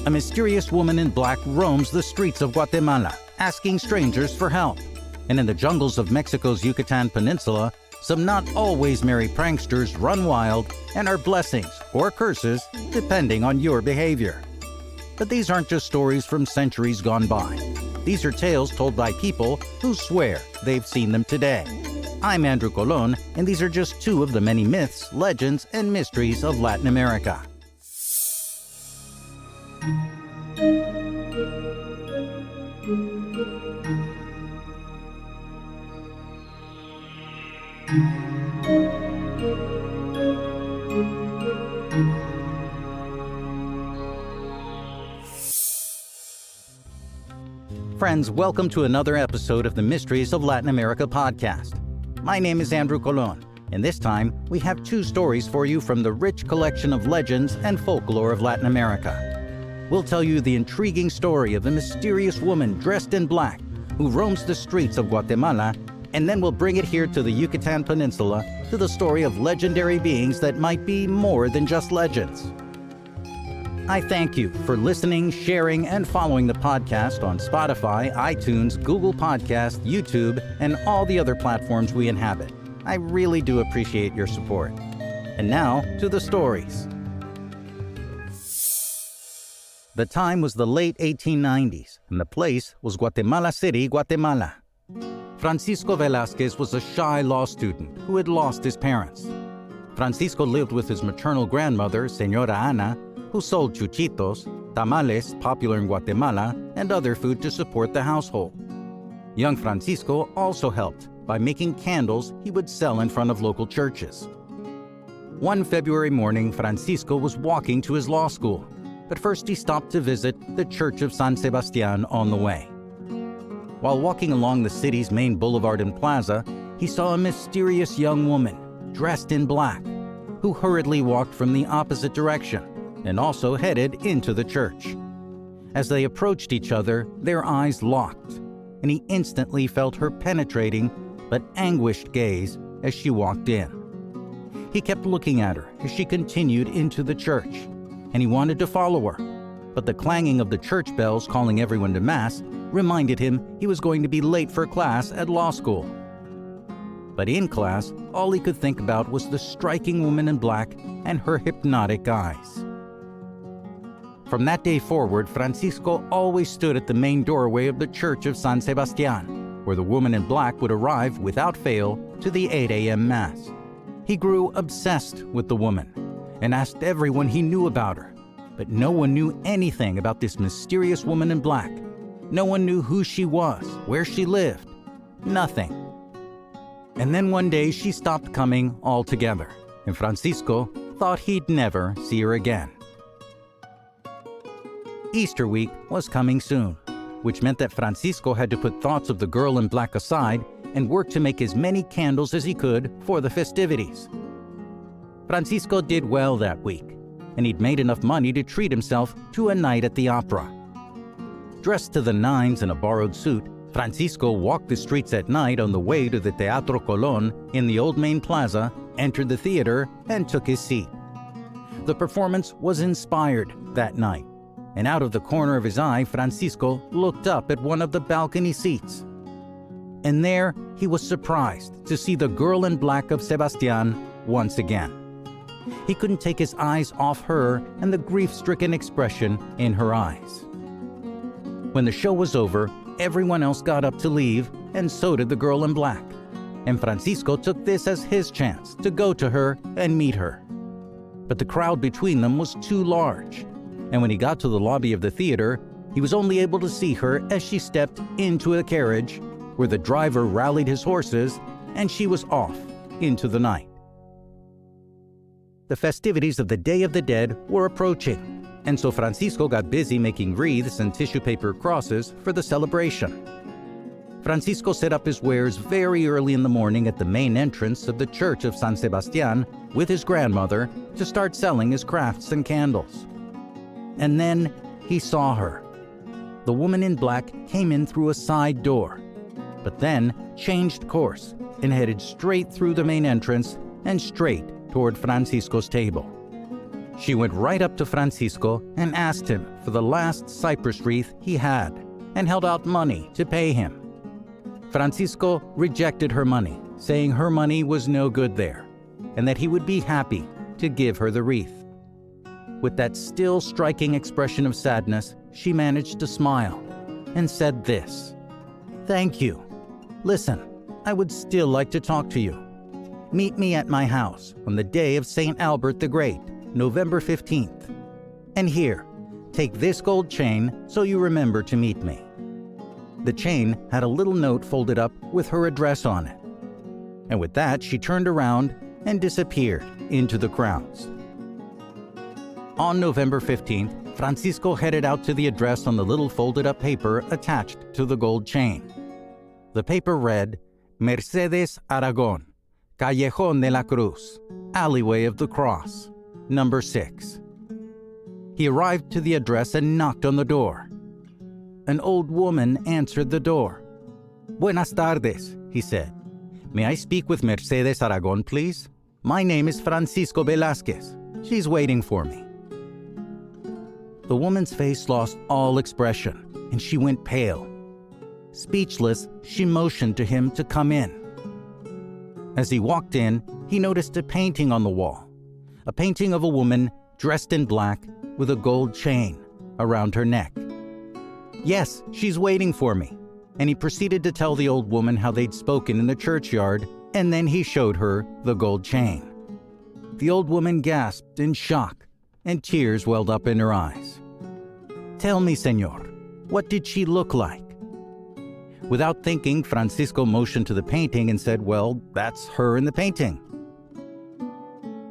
A mysterious woman in black roams the streets of Guatemala, asking strangers for help. And in the jungles of Mexico's Yucatan Peninsula, some not always merry pranksters run wild and are blessings or curses depending on your behavior. But these aren't just stories from centuries gone by. These are tales told by people who swear they've seen them today. I'm Andrew Colón, and these are just two of the many myths, legends, and mysteries of Latin America. Friends, welcome to another episode of the Mysteries of Latin America podcast. My name is Andrew Colón, and this time we have two stories for you from the rich collection of legends and folklore of Latin America. We'll tell you the intriguing story of a mysterious woman dressed in black who roams the streets of Guatemala, and then we'll bring it here to the Yucatan Peninsula to the story of legendary beings that might be more than just legends. I thank you for listening, sharing, and following the podcast on Spotify, iTunes, Google Podcast, YouTube, and all the other platforms we inhabit. I really do appreciate your support. And now to the stories. The time was the late 1890s, and the place was Guatemala City, Guatemala. Francisco Velázquez was a shy law student who had lost his parents. Francisco lived with his maternal grandmother, Señora Ana, who sold chuchitos, tamales, popular in Guatemala, and other food to support the household. Young Francisco also helped by making candles he would sell in front of local churches. One February morning, Francisco was walking to his law school, but first he stopped to visit the Church of San Sebastián on the way. While walking along the city's main boulevard and plaza, he saw a mysterious young woman dressed in black who hurriedly walked from the opposite direction and also headed into the church. As they approached each other, their eyes locked, and he instantly felt her penetrating but anguished gaze as she walked in. He kept looking at her as she continued into the church, and he wanted to follow her, but the clanging of the church bells calling everyone to Mass reminded him he was going to be late for class at law school. But in class, all he could think about was the striking woman in black and her hypnotic eyes. From that day forward, Francisco always stood at the main doorway of the Church of San Sebastián, where the woman in black would arrive without fail to the 8 a.m. Mass. He grew obsessed with the woman and asked everyone he knew about her, but no one knew anything about this mysterious woman in black. No one knew who she was, where she lived, nothing. And then one day she stopped coming altogether, and Francisco thought he'd never see her again. Easter week was coming soon, which meant that Francisco had to put thoughts of the girl in black aside and work to make as many candles as he could for the festivities. Francisco did well that week, and he'd made enough money to treat himself to a night at the opera. Dressed to the nines in a borrowed suit, Francisco walked the streets at night on the way to the Teatro Colón in the old main plaza, entered the theater, and took his seat. The performance was inspired that night, and out of the corner of his eye, Francisco looked up at one of the balcony seats. And there he was surprised to see the girl in black of Sebastián once again. He couldn't take his eyes off her and the grief-stricken expression in her eyes. When the show was over, everyone else got up to leave, and so did the girl in black. And Francisco took this as his chance to go to her and meet her. But the crowd between them was too large, and when he got to the lobby of the theater, he was only able to see her as she stepped into a carriage, where the driver rallied his horses, and she was off into the night. The festivities of the Day of the Dead were approaching, and so Francisco got busy making wreaths and tissue paper crosses for the celebration. Francisco set up his wares very early in the morning at the main entrance of the Church of San Sebastián with his grandmother to start selling his crafts and candles. And then he saw her. The woman in black came in through a side door, but then changed course and headed straight through the main entrance and straight toward Francisco's table. She went right up to Francisco and asked him for the last cypress wreath he had and held out money to pay him. Francisco rejected her money, saying her money was no good there and that he would be happy to give her the wreath. With that still striking expression of sadness, she managed to smile and said this, "Thank you. Listen, I would still like to talk to you. Meet me at my house on the day of St. Albert the Great, November 15th. And here, take this gold chain so you remember to meet me." The chain had a little note folded up with her address on it. And with that, she turned around and disappeared into the crowds. On November 15th, Francisco headed out to the address on the little folded up paper attached to the gold chain. The paper read, Mercedes Aragon, Callejón de la Cruz, Alleyway of the Cross, number 6. He arrived to the address and knocked on the door. An old woman answered the door. "Buenas tardes," he said. "May I speak with Mercedes Aragon, please? My name is Francisco Velázquez. She's waiting for me." The woman's face lost all expression, and she went pale. Speechless, she motioned to him to come in. As he walked in, he noticed a painting on the wall, a painting of a woman dressed in black with a gold chain around her neck. "Yes, she's waiting for me," and he proceeded to tell the old woman how they'd spoken in the churchyard, and then he showed her the gold chain. The old woman gasped in shock, and tears welled up in her eyes. "Tell me, señor, what did she look like?" Without thinking, Francisco motioned to the painting and said, "Well, that's her in the painting."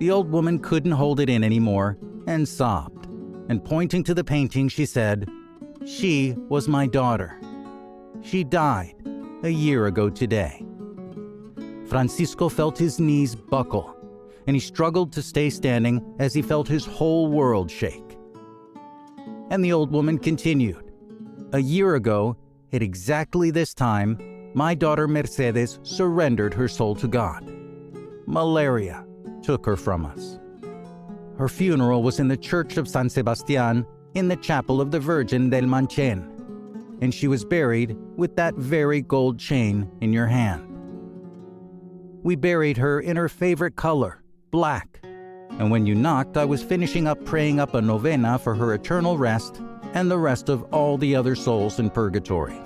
The old woman couldn't hold it in anymore and sobbed, and pointing to the painting, she said, "She was my daughter. She died a year ago today." Francisco felt his knees buckle, and he struggled to stay standing as he felt his whole world shake. And the old woman continued, "A year ago, at exactly this time, my daughter Mercedes surrendered her soul to God. Malaria took her from us. Her funeral was in the church of San Sebastián in the chapel of the Virgin del Manchen, and she was buried with that very gold chain in your hand. We buried her in her favorite color, black, and when you knocked, I was finishing up praying up a novena for her eternal rest and the rest of all the other souls in purgatory.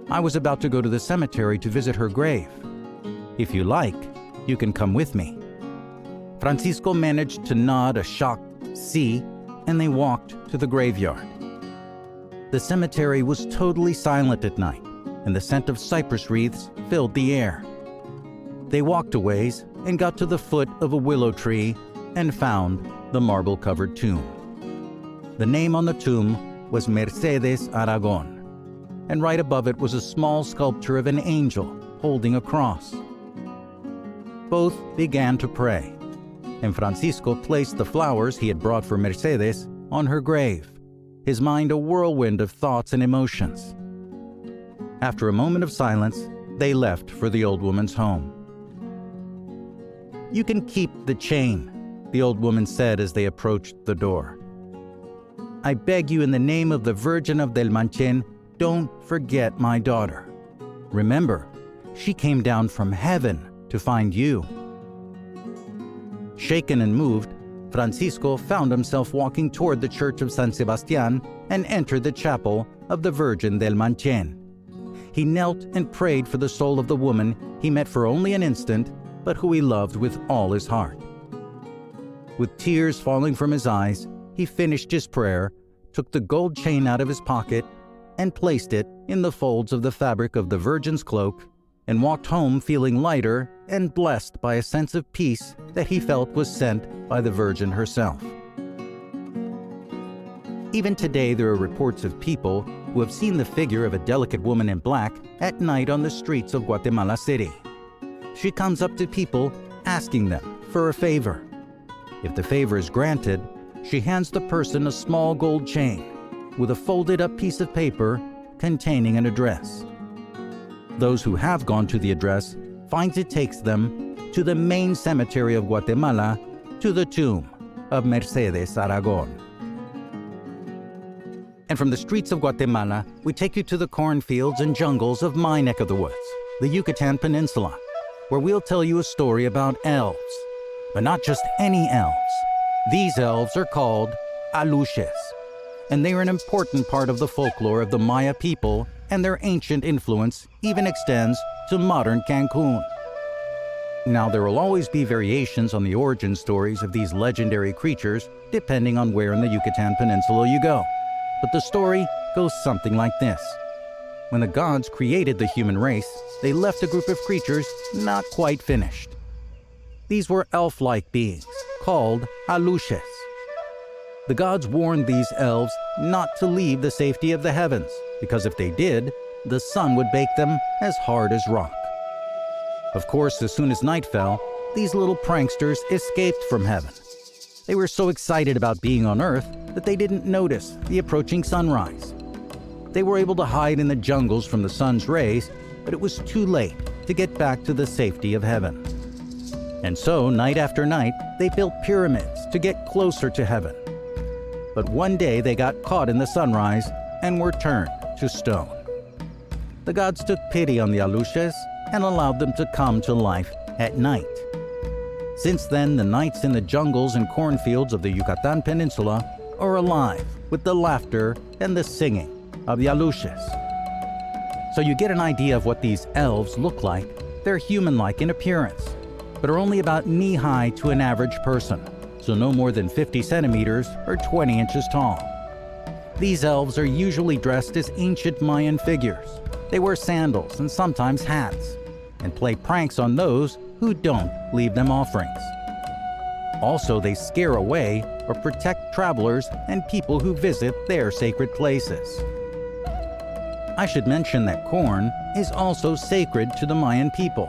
I was about to go to the cemetery to visit her grave. If you like, you can come with me." Francisco managed to nod a shocked "sí," and they walked to the graveyard. The cemetery was totally silent at night, and the scent of cypress wreaths filled the air. They walked a ways and got to the foot of a willow tree and found the marble-covered tomb. The name on the tomb was Mercedes Aragon, and right above it was a small sculpture of an angel holding a cross. Both began to pray, and Francisco placed the flowers he had brought for Mercedes on her grave, his mind a whirlwind of thoughts and emotions. After a moment of silence, they left for the old woman's home. "You can keep the chain," the old woman said as they approached the door. "I beg you in the name of the Virgin of del Manchen, don't forget my daughter. Remember, she came down from heaven to find you." Shaken and moved, Francisco found himself walking toward the church of San Sebastián and entered the chapel of the Virgin del Manchen. He knelt and prayed for the soul of the woman he met for only an instant, but who he loved with all his heart. With tears falling from his eyes, he finished his prayer, took the gold chain out of his pocket, and placed it in the folds of the fabric of the Virgin's cloak, and walked home feeling lighter and blessed by a sense of peace that he felt was sent by the Virgin herself. Even today, there are reports of people who have seen the figure of a delicate woman in black at night on the streets of Guatemala City. She comes up to people asking them for a favor. If the favor is granted, she hands the person a small gold chain with a folded-up piece of paper containing an address. Those who have gone to the address find it takes them to the main cemetery of Guatemala, to the tomb, of Mercedes, Aragon. And from the streets of Guatemala, we take you to the cornfields and jungles of my neck of the woods, the Yucatan Peninsula, where we'll tell you a story about elves. But not just any elves. These elves are called Aluxes, and they are an important part of the folklore of the Maya people, and their ancient influence even extends to modern Cancun. Now, there will always be variations on the origin stories of these legendary creatures, depending on where in the Yucatan Peninsula you go. But the story goes something like this. When the gods created the human race, they left a group of creatures not quite finished. These were elf-like beings, called Aluxes. The gods warned these elves not to leave the safety of the heavens, because if they did, the sun would bake them as hard as rock. Of course, as soon as night fell, these little pranksters escaped from heaven. They were so excited about being on Earth that they didn't notice the approaching sunrise. They were able to hide in the jungles from the sun's rays, but it was too late to get back to the safety of heaven. And so, night after night, they built pyramids to get closer to heaven. But one day they got caught in the sunrise and were turned to stone. The gods took pity on the Aluxes and allowed them to come to life at night. Since then, the nights in the jungles and cornfields of the Yucatan Peninsula are alive with the laughter and the singing of the Aluxes. So you get an idea of what these elves look like. They're human-like in appearance, but are only about knee-high to an average person, so no more than 50 centimeters or 20 inches tall. These elves are usually dressed as ancient Mayan figures. They wear sandals and sometimes hats, and play pranks on those who don't leave them offerings. Also, they scare away or protect travelers and people who visit their sacred places. I should mention that corn is also sacred to the Mayan people.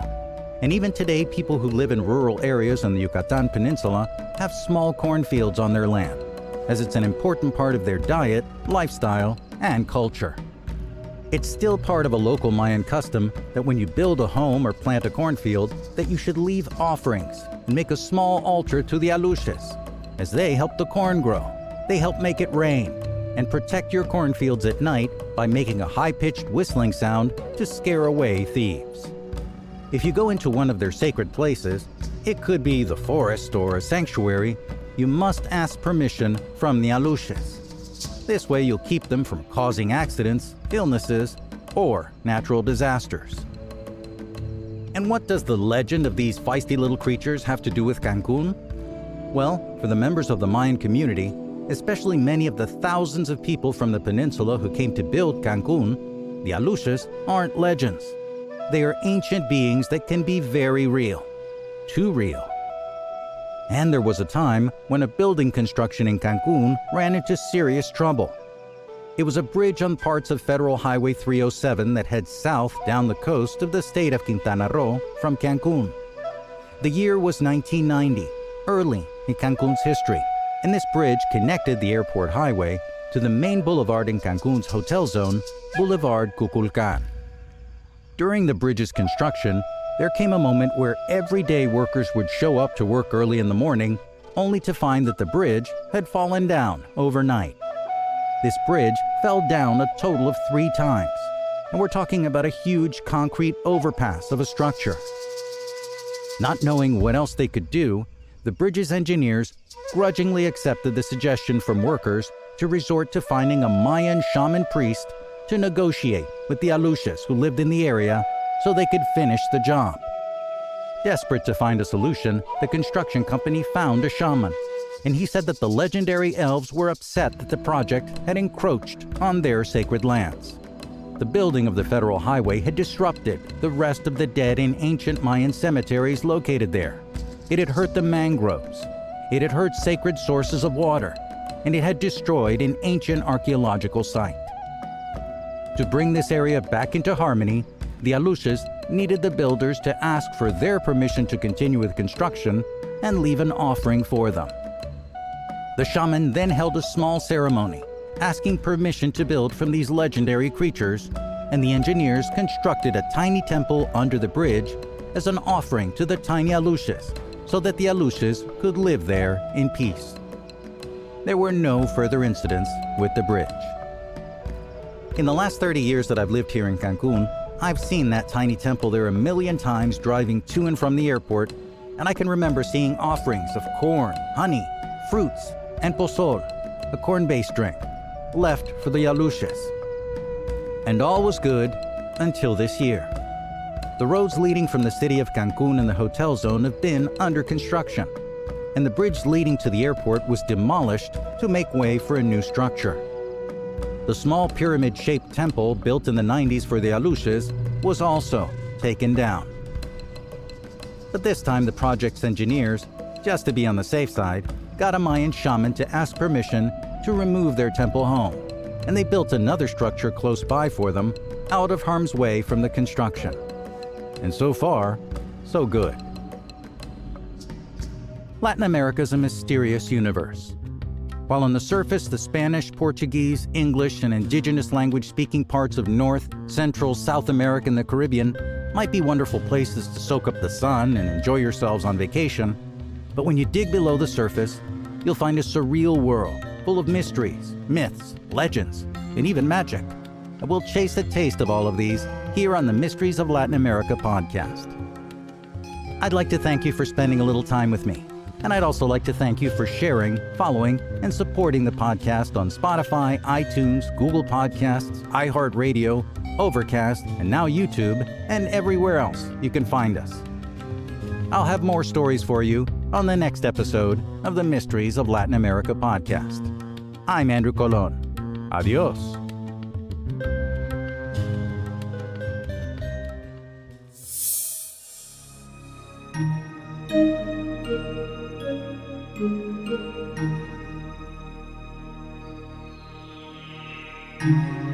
And even today, people who live in rural areas on the Yucatan Peninsula have small cornfields on their land, as it's an important part of their diet, lifestyle, and culture. It's still part of a local Mayan custom that when you build a home or plant a cornfield, that you should leave offerings and make a small altar to the Aluxes, as they help the corn grow. They help make it rain and protect your cornfields at night by making a high-pitched whistling sound to scare away thieves. If you go into one of their sacred places, it could be the forest or a sanctuary, you must ask permission from the Aluxes. This way you'll keep them from causing accidents, illnesses, or natural disasters. And what does the legend of these feisty little creatures have to do with Cancun? Well, for the members of the Mayan community, especially many of the thousands of people from the peninsula who came to build Cancun, the Aluxes aren't legends. They are ancient beings that can be very real. Too real. And there was a time when a building construction in Cancun ran into serious trouble. It was a bridge on parts of Federal Highway 307 that heads south down the coast of the state of Quintana Roo from Cancun. The year was 1990, early in Cancun's history, and this bridge connected the airport highway to the main boulevard in Cancun's hotel zone, Boulevard Cuculcán. During the bridge's construction, there came a moment where everyday workers would show up to work early in the morning, only to find that the bridge had fallen down overnight. This bridge fell down a total of 3 times, and we're talking about a huge concrete overpass of a structure. Not knowing what else they could do, the bridge's engineers grudgingly accepted the suggestion from workers to resort to finding a Mayan shaman priest to negotiate with the Aluxes who lived in the area so they could finish the job. Desperate to find a solution, the construction company found a shaman, and he said that the legendary elves were upset that the project had encroached on their sacred lands. The building of the federal highway had disrupted the rest of the dead in ancient Mayan cemeteries located there. It had hurt the mangroves, it had hurt sacred sources of water, and it had destroyed an ancient archaeological site. To bring this area back into harmony, the Aluxes needed the builders to ask for their permission to continue with construction and leave an offering for them. The shaman then held a small ceremony, asking permission to build from these legendary creatures, and the engineers constructed a tiny temple under the bridge as an offering to the tiny Aluxes, so that the Aluxes could live there in peace. there were no further incidents with the bridge. In the last 30 years that I've lived here in Cancun, I've seen that tiny temple there a million times driving to and from the airport, and I can remember seeing offerings of corn, honey, fruits, and pozol, a corn-based drink, left for the Aluxes. And all was good until this year. The roads leading from the city of Cancun and the hotel zone have been under construction, and the bridge leading to the airport was demolished to make way for a new structure. The small pyramid-shaped temple built in the 90s for the Aluxes was also taken down. But this time the project's engineers, just to be on the safe side, got a Mayan shaman to ask permission to remove their temple home, and they built another structure close by for them, out of harm's way from the construction. And so far, so good. Latin America is a mysterious universe. While on the surface, the Spanish, Portuguese, English, and indigenous language-speaking parts of North, Central, South America, and the Caribbean might be wonderful places to soak up the sun and enjoy yourselves on vacation, but when you dig below the surface, you'll find a surreal world full of mysteries, myths, legends, and even magic. And we'll chase a taste of all of these here on the Mysteries of Latin America podcast. I'd like to thank you for spending a little time with me. And I'd also like to thank you for sharing, following, and supporting the podcast on Spotify, iTunes, Google Podcasts, iHeartRadio, Overcast, and now YouTube, and everywhere else you can find us. I'll have more stories for you on the next episode of the Mysteries of Latin America podcast. I'm Andrew Colón. Adios. Thank you.